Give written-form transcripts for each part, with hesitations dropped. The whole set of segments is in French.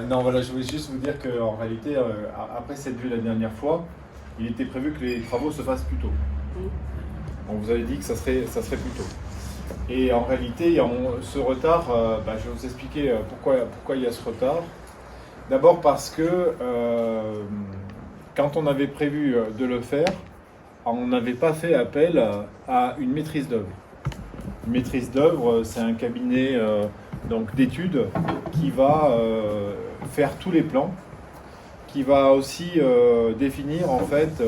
Non, voilà, je voulais juste vous dire qu'en réalité, après cette vue la dernière fois, il était prévu que les travaux se fassent plus tôt. On vous avait dit que ça serait plus tôt. Et en réalité, ce retard, je vais vous expliquer pourquoi il y a ce retard. D'abord parce que quand on avait prévu de le faire, on n'avait pas fait appel à une maîtrise d'œuvre. Une maîtrise d'œuvre, c'est un cabinet d'études qui va faire tous les plans, qui va aussi définir en fait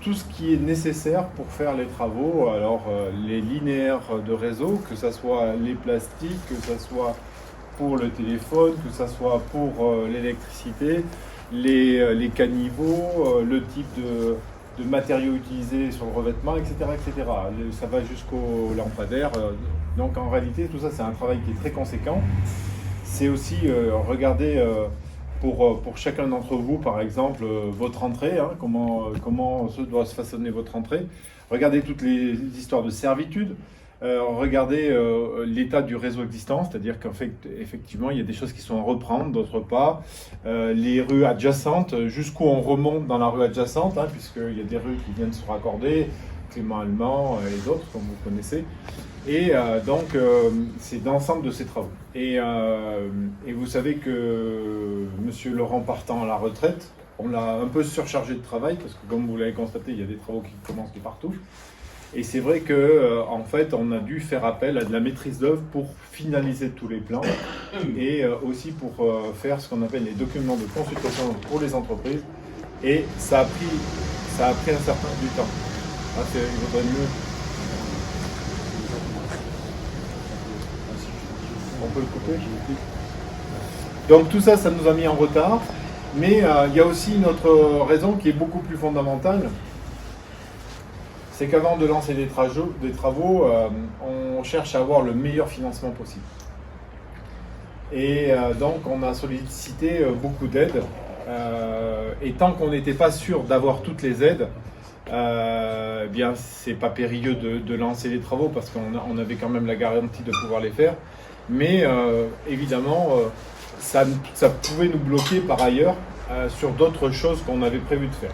tout ce qui est nécessaire pour faire les travaux. Alors les linéaires de réseau, que ce soit les plastiques, que ce soit pour le téléphone, que ce soit pour l'électricité, les caniveaux, le type de matériaux utilisés sur le revêtement, etc., etc. Ça va jusqu'aux lampadaires. Donc en réalité, tout ça, c'est un travail qui est très conséquent. C'est aussi regarder pour chacun d'entre vous, par exemple, votre entrée, hein, comment doit se façonner votre entrée. Regardez toutes les histoires de servitude. Regardez l'état du réseau existant, c'est-à-dire qu'en fait, effectivement, il y a des choses qui sont à reprendre, d'autres pas. Les rues adjacentes, jusqu'où on remonte dans la rue adjacente, hein, puisqu'il y a des rues qui viennent se raccorder, Clément Allemand et d'autres, comme vous connaissez. Et donc, c'est l'ensemble de ces travaux. Et vous savez que M. Laurent partant à la retraite, on l'a un peu surchargé de travail, parce que comme vous l'avez constaté, il y a des travaux qui commencent de partout. Et c'est vrai que en fait, on a dû faire appel à de la maîtrise d'œuvre pour finaliser tous les plans et aussi pour faire ce qu'on appelle les documents de consultation pour les entreprises. Et ça a pris un certain du temps. Ah, il vaudrait mieux. On peut le couper. Donc tout ça, ça nous a mis en retard. Mais il y a aussi une autre raison qui est beaucoup plus fondamentale. C'est qu'avant de lancer des travaux, on cherche à avoir le meilleur financement possible. Et donc on a sollicité beaucoup d'aides. Et tant qu'on n'était pas sûr d'avoir toutes les aides, bien c'est pas périlleux de lancer les travaux parce qu'on avait quand même la garantie de pouvoir les faire. Mais évidemment, ça pouvait nous bloquer par ailleurs sur d'autres choses qu'on avait prévu de faire.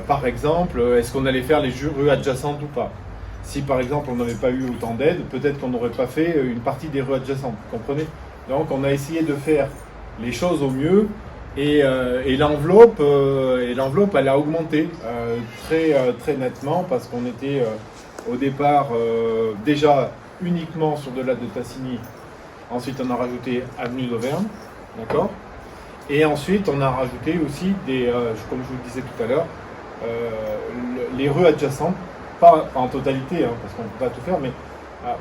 Par exemple, est-ce qu'on allait faire les rues adjacentes ou pas? Si par exemple on n'avait pas eu autant d'aide, peut-être qu'on n'aurait pas fait une partie des rues adjacentes, vous comprenez? Donc on a essayé de faire les choses au mieux et l'enveloppe elle a augmenté très nettement parce qu'on était au départ déjà uniquement sur de la de Tassigny. Ensuite on a rajouté Avenue d'Auvergne, d'accord? Et ensuite on a rajouté aussi comme je vous le disais tout à l'heure, les rues adjacentes, pas en totalité, hein, parce qu'on ne peut pas tout faire, mais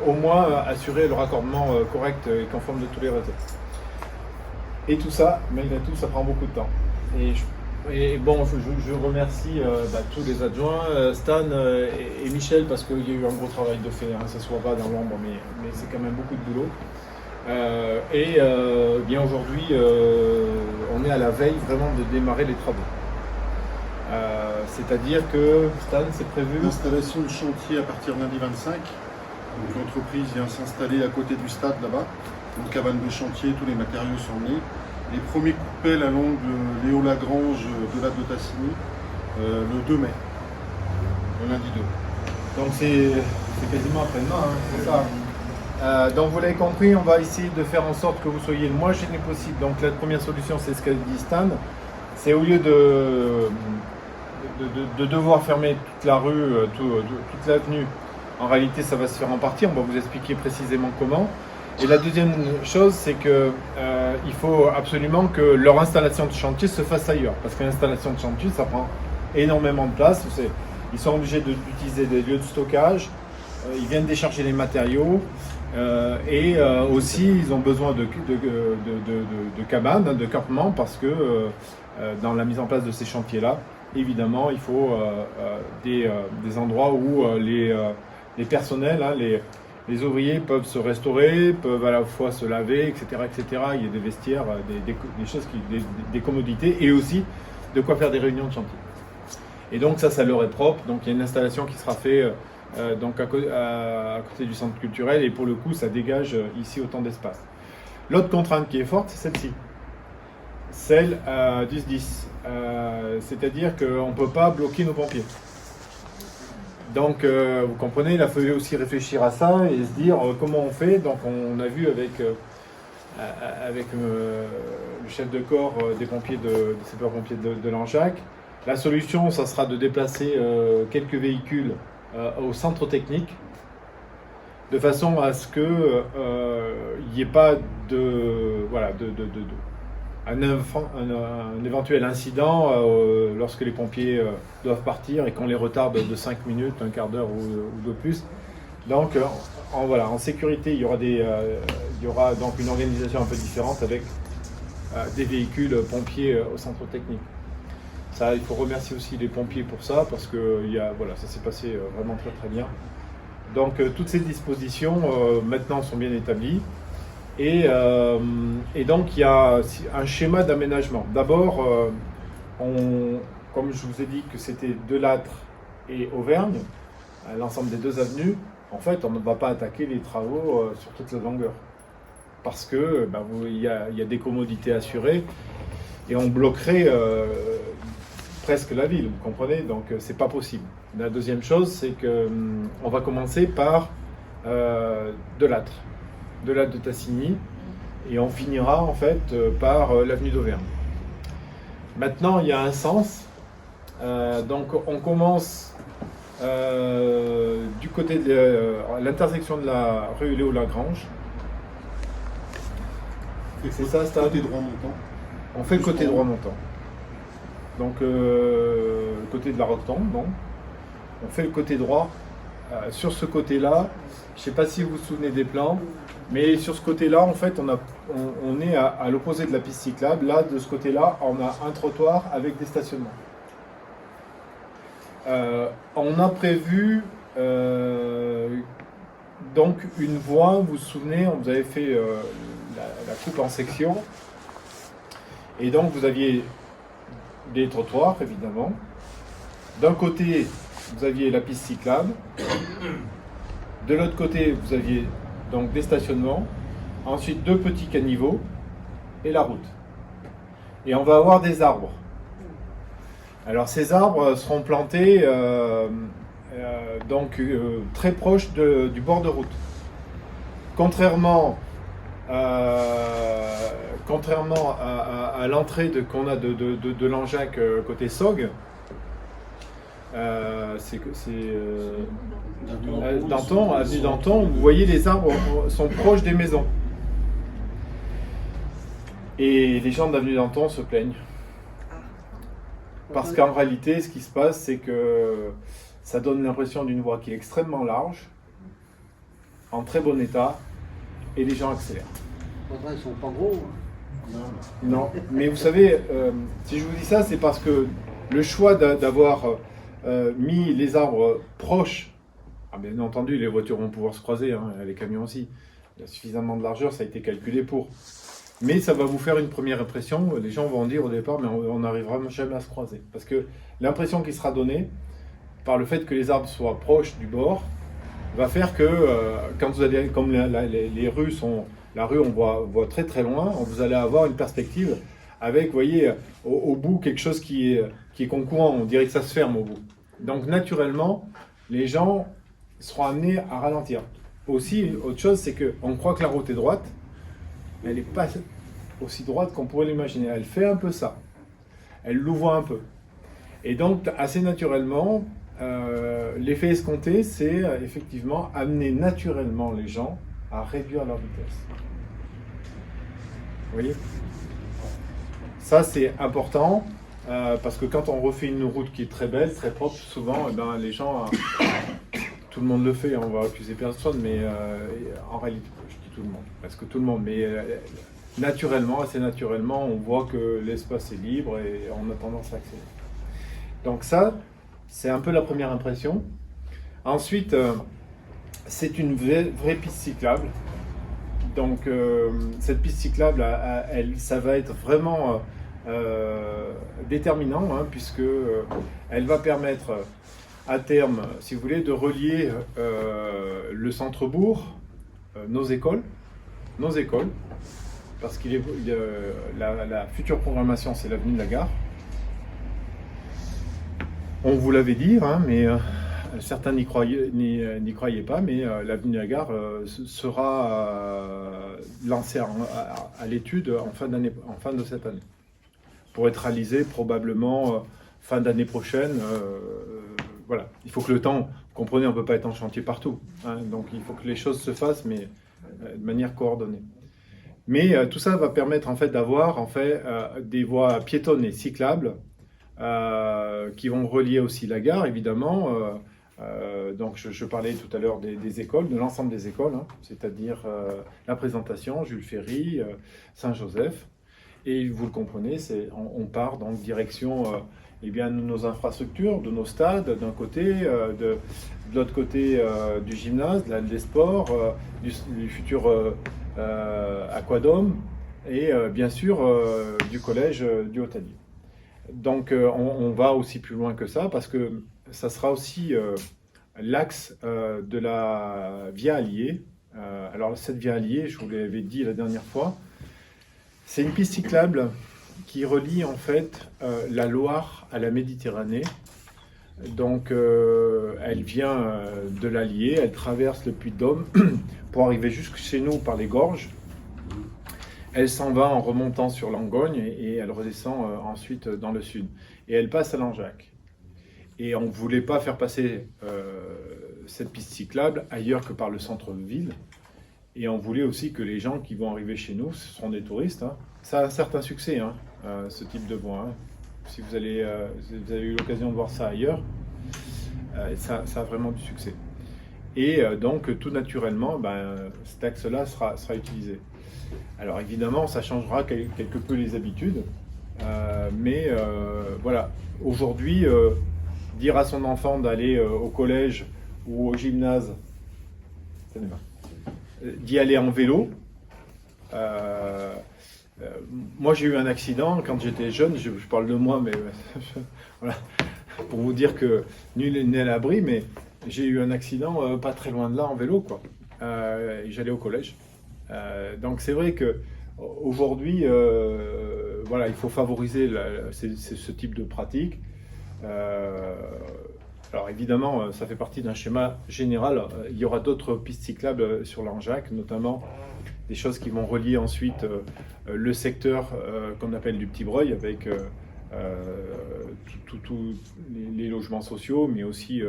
au moins assurer le raccordement correct et conforme de tous les réseaux. Et tout ça, malgré tout, ça prend beaucoup de temps. Et bon, je remercie tous les adjoints, Stan et Michel, parce qu'il y a eu un gros travail de fait, hein, ça se voit pas dans l'ombre, mais c'est quand même beaucoup de boulot. Bien aujourd'hui, on est à la veille vraiment de démarrer les travaux. C'est-à-dire que, Stan, c'est prévu. L'installation de chantier à partir de lundi 25. Donc l'entreprise vient s'installer à côté du stade là-bas. Une cabane de chantier, tous les matériaux sont nés. Les premiers coups de pelle allant de Léo Lagrange de la de Tassigny le 2 mai. Le lundi 2. Donc c'est quasiment après-demain, hein, c'est ça. Donc vous l'avez compris, on va essayer de faire en sorte que vous soyez le moins gêné possible. Donc la première solution, c'est ce qu'a dit Stan. C'est au lieu de devoir fermer toute la rue, toute l'avenue, en réalité ça va se faire en partie, on va vous expliquer précisément comment. Et la deuxième chose, c'est qu'il faut absolument que leur installation de chantier se fasse ailleurs, parce que l'installation de chantier, ça prend énormément de place. Ils sont obligés d'utiliser des lieux de stockage, ils viennent décharger les matériaux, et aussi ils ont besoin de cabanes, de campements, parce que dans la mise en place de ces chantiers-là, évidemment, il faut des endroits où les personnels, hein, les ouvriers peuvent se restaurer, peuvent à la fois se laver, etc., etc. Il y a des vestiaires, des choses, des commodités, et aussi de quoi faire des réunions de chantier. Et donc ça leur est propre. Donc il y a une installation qui sera faite donc à côté du centre culturel, et pour le coup, ça dégage ici autant d'espace. L'autre contrainte qui est forte, c'est celle-ci. Celle du SDIS. C'est-à-dire qu'on ne peut pas bloquer nos pompiers. Donc, vous comprenez, il a fallu aussi réfléchir à ça et se dire comment on fait. Donc, on a vu avec le chef de corps des sapeurs-pompiers de Langeac, la solution, ça sera de déplacer quelques véhicules au centre technique, de façon à ce qu'il n'y ait pas un éventuel incident lorsque les pompiers doivent partir et qu'on les retarde de 5 minutes, un quart d'heure ou de plus. Donc en sécurité, il y aura donc une organisation un peu différente avec des véhicules pompiers au centre technique. Ça, il faut remercier aussi les pompiers pour ça, parce que ça s'est passé vraiment très très bien. Donc toutes ces dispositions maintenant sont bien établies. Et donc il y a un schéma d'aménagement. D'abord, comme je vous ai dit que c'était Delattre et Auvergne, l'ensemble des deux avenues, en fait on ne va pas attaquer les travaux sur toute la longueur. Parce que il y a des commodités assurées et on bloquerait presque la ville, vous comprenez? Donc c'est pas possible. La deuxième chose, c'est qu'on va commencer par Delattre de Tassigny, et on finira en fait par l'avenue d'Auvergne. Maintenant, il y a un sens. Donc on commence du côté de l'intersection de la rue Léo-Lagrange. C'est ça, c'est côté droit montant. On fait le côté droit montant. Donc côté de la rotonde, non. On fait le côté droit. Sur ce côté-là, je ne sais pas si vous vous souvenez des plans, mais sur ce côté-là, en fait, on est à l'opposé de la piste cyclable. Là, de ce côté-là, on a un trottoir avec des stationnements. On a prévu donc une voie, vous vous souvenez, vous avez fait la coupe en section. Et donc, vous aviez des trottoirs, évidemment. D'un côté, vous aviez la piste cyclable. De l'autre côté, vous aviez donc des stationnements. Ensuite, 2 petits caniveaux et la route. Et on va avoir des arbres. Alors, ces arbres seront plantés très proches du bord de route. Contrairement à l'entrée qu'on a de Langeac côté Saugues, Danton, avenue Danton, vous voyez les arbres sont proches des maisons. Et les gens de l'avenue Danton se plaignent. Parce qu'en réalité, ce qui se passe, c'est que ça donne l'impression d'une voie qui est extrêmement large, en très bon état, et les gens accélèrent. Ils sont pas gros. Non, mais vous savez, si je vous dis ça, c'est parce que le choix d'avoir mis les arbres proches, bien entendu, les voitures vont pouvoir se croiser, les camions aussi. Il y a suffisamment de largeur, ça a été calculé pour. Mais ça va vous faire une première impression. Les gens vont dire au départ, mais on n'arrivera jamais à se croiser. Parce que l'impression qui sera donnée par le fait que les arbres soient proches du bord va faire que quand vous allez, comme les rues sont, la rue on voit très très loin, vous allez avoir une perspective avec, vous voyez, au bout quelque chose qui est concurrent. On dirait que ça se ferme au bout. Donc naturellement, les gens seront amenés à ralentir. Aussi, autre chose, c'est qu'on croit que la route est droite. Elle n'est pas aussi droite qu'on pourrait l'imaginer. Elle fait un peu ça. Elle l'ouvre un peu. Et donc, assez naturellement, l'effet escompté, c'est effectivement amener naturellement les gens à réduire leur vitesse. Vous voyez ? Ça, c'est important, parce que quand on refait une route qui est très belle, très propre, souvent, les gens... tout le monde le fait, on va accuser personne, mais en réalité, je dis tout le monde, parce que tout le monde, mais naturellement, assez naturellement, on voit que l'espace est libre et on a tendance à accélérer. Donc ça, c'est un peu la première impression. Ensuite, c'est une vraie piste cyclable. Donc cette piste cyclable, ça va être vraiment déterminant, puisque elle va permettre à terme, si vous voulez, de relier le centre-bourg, nos écoles, parce que la future programmation, c'est l'avenue de la Gare. On vous l'avait dit, hein, mais certains n'y croyaient pas, mais l'avenue de la Gare sera lancée à l'étude en fin de cette année, pour être réalisée probablement fin d'année prochaine. Voilà, il faut que le temps, vous comprenez, on ne peut pas être en chantier partout, hein, donc il faut que les choses se fassent, mais de manière coordonnée. Mais tout ça va permettre en fait d'avoir des voies piétonnes et cyclables qui vont relier aussi la gare, évidemment. Donc je parlais tout à l'heure des écoles, de l'ensemble des écoles, hein, c'est-à-dire la présentation, Jules Ferry, Saint-Joseph. Et vous le comprenez, on part donc direction de nos infrastructures, de nos stades d'un côté, de l'autre côté du gymnase, de la halle des sports, du futur aquadome et bien sûr du collège du Hautalier. Donc on va aussi plus loin que ça parce que ça sera aussi l'axe de la Via Allier. Alors cette Via Allier, je vous l'avais dit la dernière fois, c'est une piste cyclable qui relie en fait la Loire à la Méditerranée. Donc elle vient de l'Allier, elle traverse le Puy-de-Dôme pour arriver jusque chez nous par les gorges. Elle s'en va en remontant sur Langogne et elle redescend ensuite dans le sud. Et elle passe à Langeac. Et on ne voulait pas faire passer cette piste cyclable ailleurs que par le centre-ville. Et on voulait aussi que les gens qui vont arriver chez nous, ce seront des touristes. Hein. Ça a un certain succès, hein, ce type de voie. Hein. Si vous avez eu l'occasion de voir ça ailleurs, ça a vraiment du succès. Et donc, tout naturellement, cet axe-là sera utilisé. Alors évidemment, ça changera quelque peu les habitudes, mais voilà. Aujourd'hui, dire à son enfant d'aller au collège ou au gymnase, d'y aller en vélo. Moi, j'ai eu un accident quand j'étais jeune. Je parle de moi, mais voilà, pour vous dire que nul n'est à l'abri. Mais j'ai eu un accident pas très loin de là en vélo, quoi. J'allais au collège. Donc c'est vrai que aujourd'hui, voilà, il faut favoriser ce type de pratique. Alors évidemment, ça fait partie d'un schéma général. Il y aura d'autres pistes cyclables sur Langeac, notamment des choses qui vont relier ensuite le secteur qu'on appelle du Petit Breuil avec tous les logements sociaux, mais aussi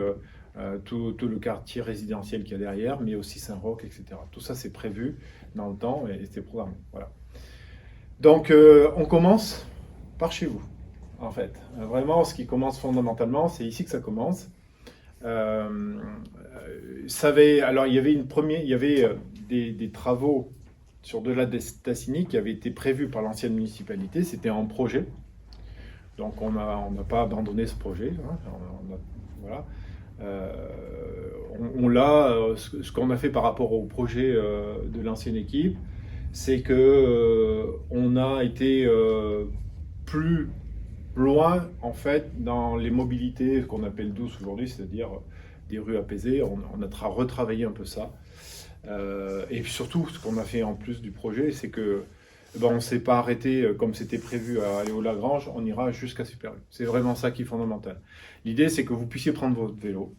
tout le quartier résidentiel qu'il y a derrière, mais aussi Saint-Roch, etc. Tout ça, c'est prévu dans le temps et c'est programmé. Voilà. Donc, on commence par chez vous, en fait. Vraiment, ce qui commence fondamentalement, c'est ici que ça commence. Alors, il y avait des travaux sur Delà des Tassigny qui avaient été prévus par l'ancienne municipalité. C'était en projet. Donc, on n'a pas abandonné ce projet. Hein. Voilà. Ce qu'on a fait par rapport au projet de l'ancienne équipe, c'est que on a été plus loin en fait dans les mobilités qu'on appelle douces aujourd'hui, c'est-à-dire des rues apaisées. On a retravaillé un peu ça. Et puis surtout, ce qu'on a fait en plus du projet, c'est que on ne s'est pas arrêté comme c'était prévu à aller au Lagrange, on ira jusqu'à Super-U. C'est vraiment ça qui est fondamental. L'idée, c'est que vous puissiez prendre votre vélo,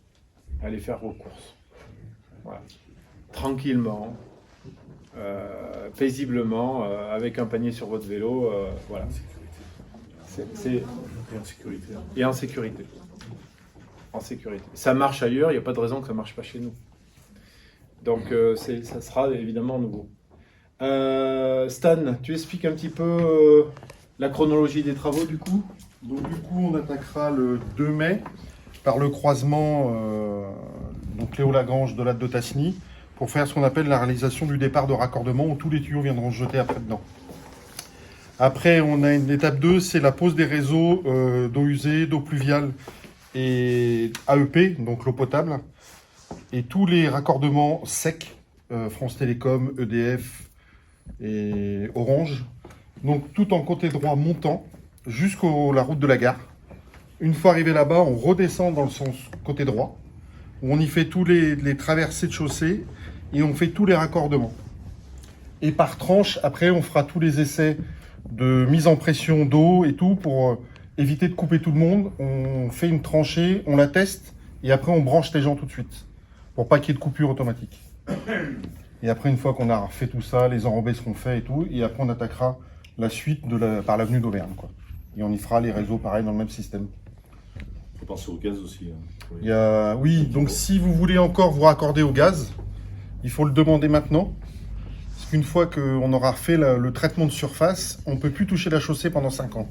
aller faire vos courses. Voilà. Tranquillement, paisiblement, avec un panier sur votre vélo. Voilà. Et en sécurité. Et en sécurité. En sécurité. Ça marche ailleurs, il n'y a pas de raison que ça ne marche pas chez nous. Donc, ça sera évidemment nouveau. Stan, tu expliques un petit peu la chronologie des travaux du coup? Donc du coup, on attaquera le 2 mai par le croisement donc Léo Lagrange de la de Tassigny pour faire ce qu'on appelle la réalisation du départ de raccordement où tous les tuyaux viendront se jeter après dedans. Après, on a une étape 2, c'est la pose des réseaux d'eau usée, d'eau pluviale et AEP, donc l'eau potable, et tous les raccordements secs, France Télécom, EDF et Orange, donc tout en côté droit montant jusqu'à la route de la gare. Une fois arrivé là-bas, on redescend dans le sens côté droit, où on y fait tous les traversées de chaussée et on fait tous les raccordements. Et par tranche, après, on fera tous les essais de mise en pression d'eau et tout pour éviter de couper tout le monde. On fait une tranchée, on la teste et après on branche les gens tout de suite pour pas qu'il y ait de coupure automatique. Et après, une fois qu'on a fait tout ça, les enrobés seront faits et tout, et après on attaquera la suite par l'avenue d'Auvergne, quoi. Et on y fera les réseaux pareil dans le même système. Il faut penser au gaz aussi. Hein. Il y a... Oui, donc si vous voulez encore vous raccorder au gaz, il faut le demander maintenant. Parce qu'une fois qu'on aura fait le traitement de surface, on ne peut plus toucher la chaussée pendant 5 ans.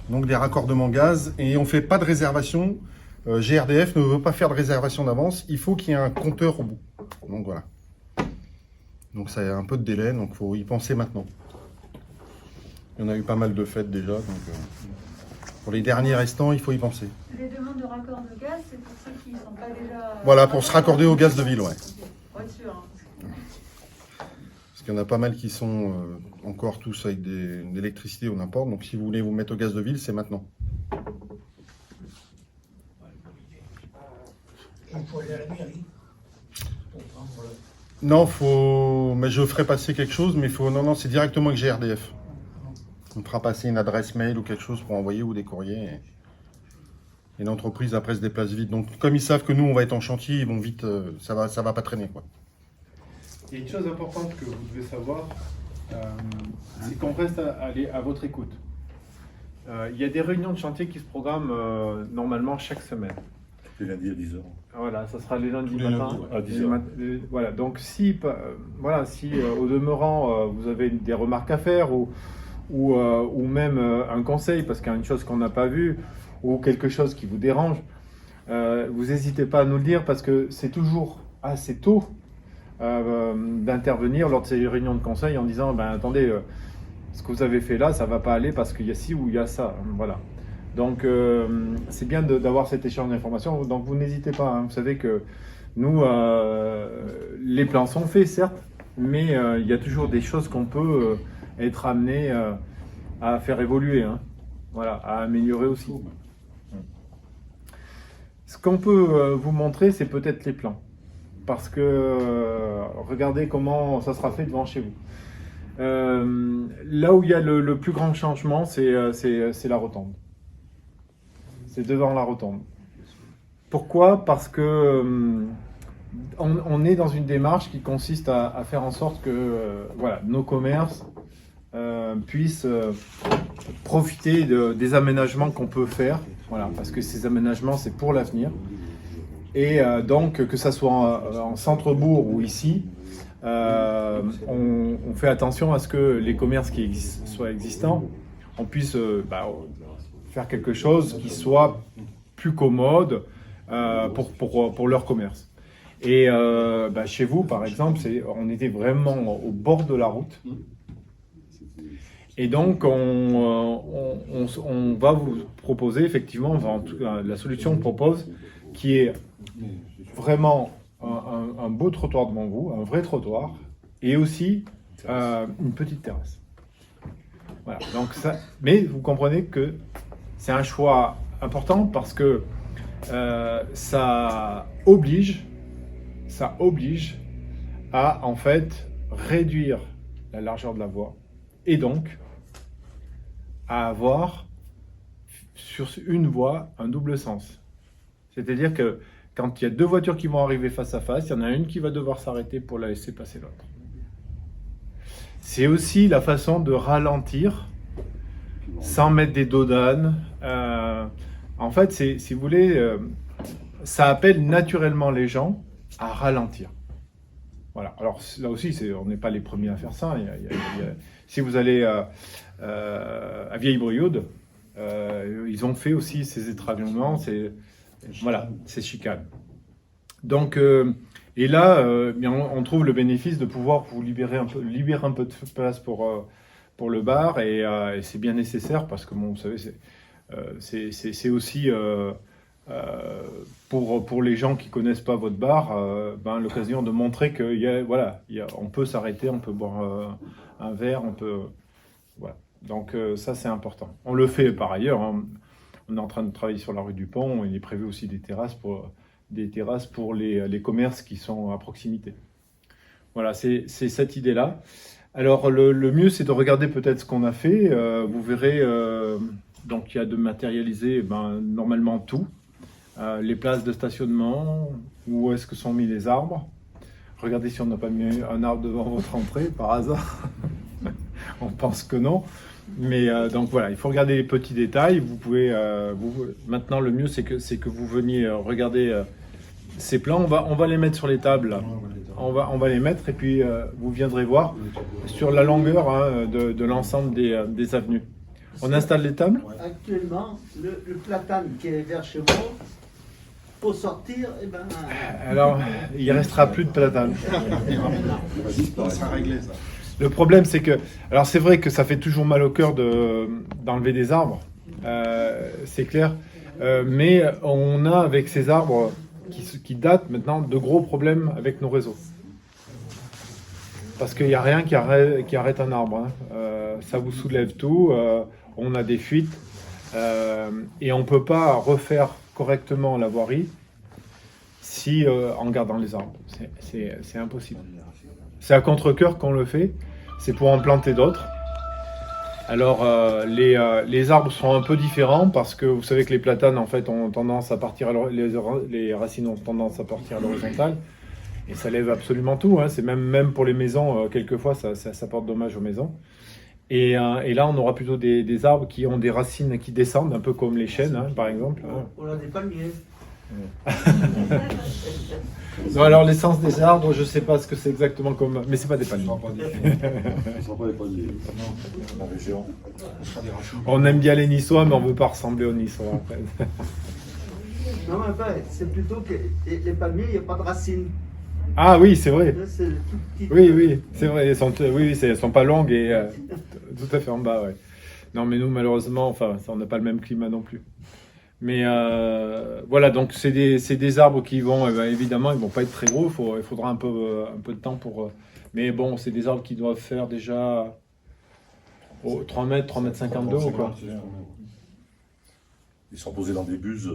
Donc des raccordements gaz, et on ne fait pas de réservation. GRDF ne veut pas faire de réservation d'avance, il faut qu'il y ait un compteur au bout. Donc voilà. Donc ça a un peu de délai, donc il faut y penser maintenant. Il y en a eu pas mal de fêtes déjà, donc pour les derniers restants, il faut y penser. Les demandes de raccord de gaz, c'est pour ceux qui ne sont pas déjà... Voilà, pour se raccorder au gaz de ville, ouais. Pour être sûr. Parce qu'il y en a pas mal qui sont encore tous avec de l'électricité ou n'importe, donc si vous voulez vous mettre au gaz de ville, c'est maintenant. Il faut aller à la mairie pour prendre Non, mais je ferai passer quelque chose, mais non, c'est directement avec GRDF. On fera passer une adresse mail ou quelque chose pour envoyer ou des courriers. Et l'entreprise après se déplace vite. Donc comme ils savent que nous on va être en chantier, ils vont vite, ça va pas traîner, quoi. Il y a une chose importante que vous devez savoir, c'est qu'on reste à votre écoute. Il y a des réunions de chantier qui se programment normalement chaque semaine. Les lundis à 10h. Voilà, ça sera les lundis Les matin. lundis, ouais, à 10h. Voilà, donc si au demeurant vous avez des remarques à faire ou même un conseil, parce qu'il y a une chose qu'on n'a pas vue, ou quelque chose qui vous dérange, vous n'hésitez pas à nous le dire, parce que c'est toujours assez tôt d'intervenir lors de ces réunions de conseil en disant attendez, ce que vous avez fait là, ça va pas aller parce qu'il y a ci ou il y a ça. Voilà. Donc c'est bien d'avoir cet échange d'informations. Donc vous n'hésitez pas. Hein. Vous savez que nous, les plans sont faits, certes, mais il y a toujours des choses qu'on peut être amené à faire évoluer. Hein. Voilà, à améliorer aussi. Ce qu'on peut vous montrer, c'est peut-être les plans. Parce que regardez comment ça sera fait devant chez vous. Là où il y a le plus grand changement, c'est la rotonde. C'est devant la rotonde. Pourquoi? Parce que on est dans une démarche qui consiste à faire en sorte que nos commerces puissent profiter des aménagements qu'on peut faire. Voilà, parce que ces aménagements, c'est pour l'avenir. Et donc, que ça soit en centre-bourg ou ici, on fait attention à ce que les commerces qui soient existants, on puisse faire quelque chose qui soit plus commode pour leur commerce. Et chez vous, par exemple, on était vraiment au bord de la route. Et donc, on va vous proposer, effectivement, en tout cas, la solution qu'on propose, qui est vraiment un beau trottoir devant vous, un vrai trottoir, et aussi une petite terrasse. Voilà. Donc mais vous comprenez que c'est un choix important parce que ça oblige à en fait réduire la largeur de la voie et donc à avoir sur une voie un double sens. C'est-à-dire que quand il y a deux voitures qui vont arriver face à face, il y en a une qui va devoir s'arrêter pour la laisser passer l'autre. C'est aussi la façon de ralentir sans mettre des dos d'âne. En fait, si vous voulez, ça appelle naturellement les gens à ralentir. Voilà. Alors là aussi, on n'est pas les premiers à faire ça. Si vous allez à Vieille-Brioude, ils ont fait aussi ces étranglements, ces chicanes. Donc, et là, on trouve le bénéfice de pouvoir vous libérer un peu de place pour le bar, et c'est bien nécessaire parce que, bon, vous savez, c'est aussi pour les gens qui connaissent pas votre bar, l'occasion de montrer on peut s'arrêter, on peut boire un verre, on peut, voilà. Donc ça c'est important. On le fait par ailleurs. Hein. On est en train de travailler sur la rue du Pont. Il est prévu aussi des terrasses pour les commerces qui sont à proximité. Voilà. Voilà, c'est cette idée-là. Alors, le mieux, c'est de regarder peut-être ce qu'on a fait. Vous verrez, donc il y a de matérialiser normalement tout. Les places de stationnement, où est-ce que sont mis les arbres. Regardez si on n'a pas mis un arbre devant votre entrée, par hasard. On pense que non. Mais donc voilà, il faut regarder les petits détails. Vous pouvez, maintenant, le mieux, c'est que vous veniez regarder ces plans. On va les mettre sur les tables, là. On va les mettre et puis vous viendrez voir sur la longueur de l'ensemble des avenues. On installe les tables? Actuellement, le platane qui est vers chez vous, pour sortir, Alors, il restera plus de platane. Ça sera réglé, ça. Le problème, c'est que... Alors, c'est vrai que ça fait toujours mal au cœur d'enlever des arbres, c'est clair. Mais on a, avec ces arbres qui datent maintenant, de gros problèmes avec nos réseaux. Parce qu'il n'y a rien qui arrête un arbre. Ça vous soulève tout, on a des fuites, et on ne peut pas refaire correctement la voirie en gardant les arbres. C'est impossible. C'est à contre-cœur qu'on le fait, c'est pour en planter d'autres. Alors les arbres sont un peu différents parce que vous savez que les platanes en fait ont tendance à partir les racines ont tendance à partir à l'horizontale et ça lève absolument tout. C'est même pour les maisons, quelquefois ça porte dommage aux maisons. Et là on aura plutôt des arbres qui ont des racines qui descendent, un peu comme les chênes par exemple. on a des palmiers. Non, alors l'essence des arbres, je sais pas ce que c'est exactement comme, mais c'est pas des palmiers. On aime bien les Niçois, mais on veut pas ressembler aux Niçois en fait. Non, mais c'est plutôt que les palmiers, il n'y a pas de racines. Ah oui, c'est vrai. C'est tout petit. Oui, c'est vrai. Elles sont pas longues et tout à fait en bas, ouais. Non, mais nous malheureusement, on n'a pas le même climat non plus. Mais voilà, donc c'est des arbres qui vont, évidemment, ils vont pas être très gros. Il faudra un peu de temps pour. Mais bon, c'est des arbres qui doivent faire déjà 3 mètres 50 de haut, quoi. Ils sont posés dans des buses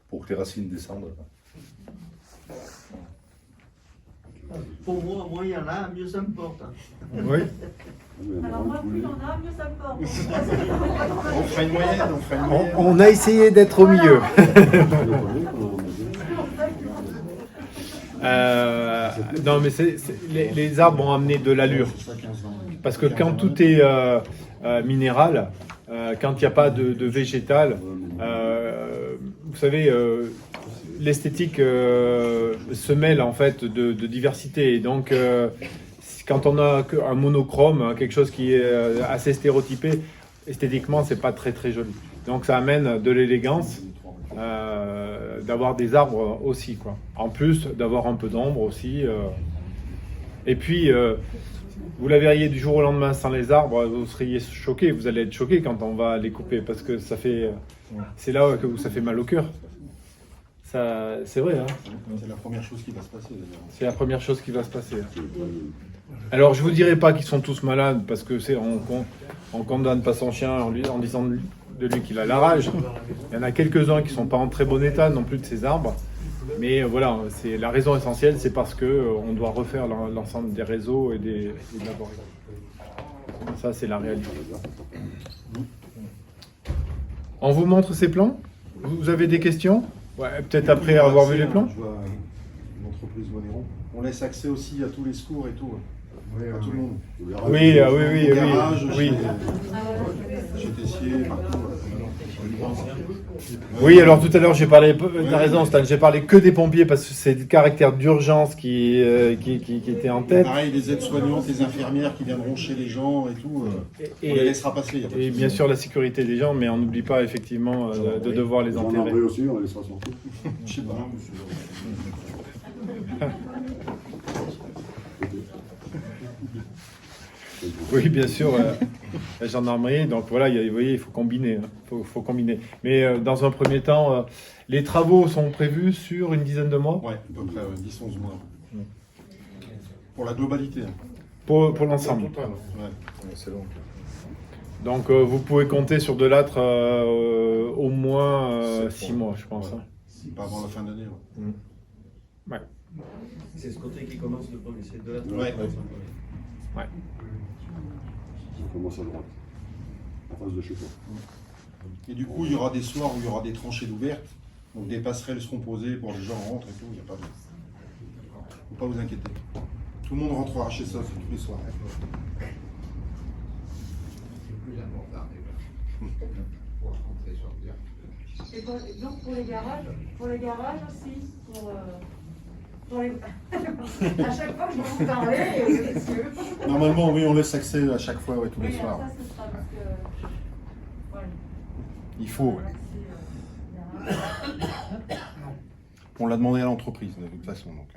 pour que les racines descendent. Pour moi, moins il y en a, mieux ça me porte. Oui. Alors moi, plus il y en a, mieux ça me porte. On fera une moyenne, On a essayé d'être au milieu. Non, mais les arbres ont amené de l'allure. Parce que quand tout est minéral, quand il n'y a pas de végétal, vous savez, l'esthétique se mêle en fait de diversité. Et donc, quand on a un monochrome, quelque chose qui est assez stéréotypé, esthétiquement, c'est pas très très joli. Donc, ça amène de l'élégance d'avoir des arbres aussi, quoi. En plus d'avoir un peu d'ombre aussi. Et puis, vous la verriez du jour au lendemain sans les arbres, vous seriez choqués. Vous allez être choqués quand on va les couper parce que ça fait, c'est là que ça fait mal au cœur. Ça, c'est vrai. C'est la première chose qui va se passer, d'ailleurs. C'est la première chose qui va se passer. Alors, je vous dirai pas qu'ils sont tous malades parce que on condamne pas son chien en disant de lui qu'il a la rage. Il y en a quelques-uns qui sont pas en très bon état non plus de ces arbres. Mais voilà, c'est la raison essentielle, c'est parce que on doit refaire l'ensemble des réseaux et de la voirie. Ça, c'est la réalité. On vous montre ces plans? Vous avez des questions? Ouais, peut-être après avoir vu les plans. Je vois l'entreprise Voiron. On laisse accès aussi à tous les secours et tout. À tout le monde. Oui. Chez Tessier, partout. Oui, alors tout à l'heure, j'ai parlé, t'as raison Stan, j'ai parlé que des pompiers parce que c'est le caractère d'urgence qui était en tête. Pareil, les aides-soignantes, les infirmières qui viendront chez les gens et tout, on les laissera passer. Y a pas de Et souci. bien sûr la sécurité des gens, mais on n'oublie pas effectivement de devoir les enterrer. aussi, on les laissera sortir. Je sais pas. Oui, bien sûr, la gendarmerie, donc voilà, vous voyez, il faut combiner. Faut combiner. Mais dans un premier temps, les travaux sont prévus sur une dizaine de mois Ouais, à peu près 10-11 mois. Pour la globalité. pour l'ensemble. Ouais. C'est long. Donc vous pouvez compter sur de l'âtre au moins 6 mois, je pense. Ouais. Pas avant la fin d'année. Ouais. C'est ce côté qui commence le premier, c'est de la Ouais. On commence à droite. En face de chez toi. Et du coup, il y aura des soirs où il y aura des tranchées d'ouvertes. Donc des passerelles seront posées pour les gens rentrent et tout. Il n'y a pas de... Faut pas vous inquiéter. Tout le monde rentrera chez ça tous les soirs. Et donc pour les garages aussi, pour les... à chaque fois que je vais vous parler, messieurs. Normalement, oui, on laisse accès à chaque fois, ouais, tous les Oui, soirs. ça ce sera parce que... Voilà. Il faut, ouais. On l'a demandé à l'entreprise de toute façon. Donc,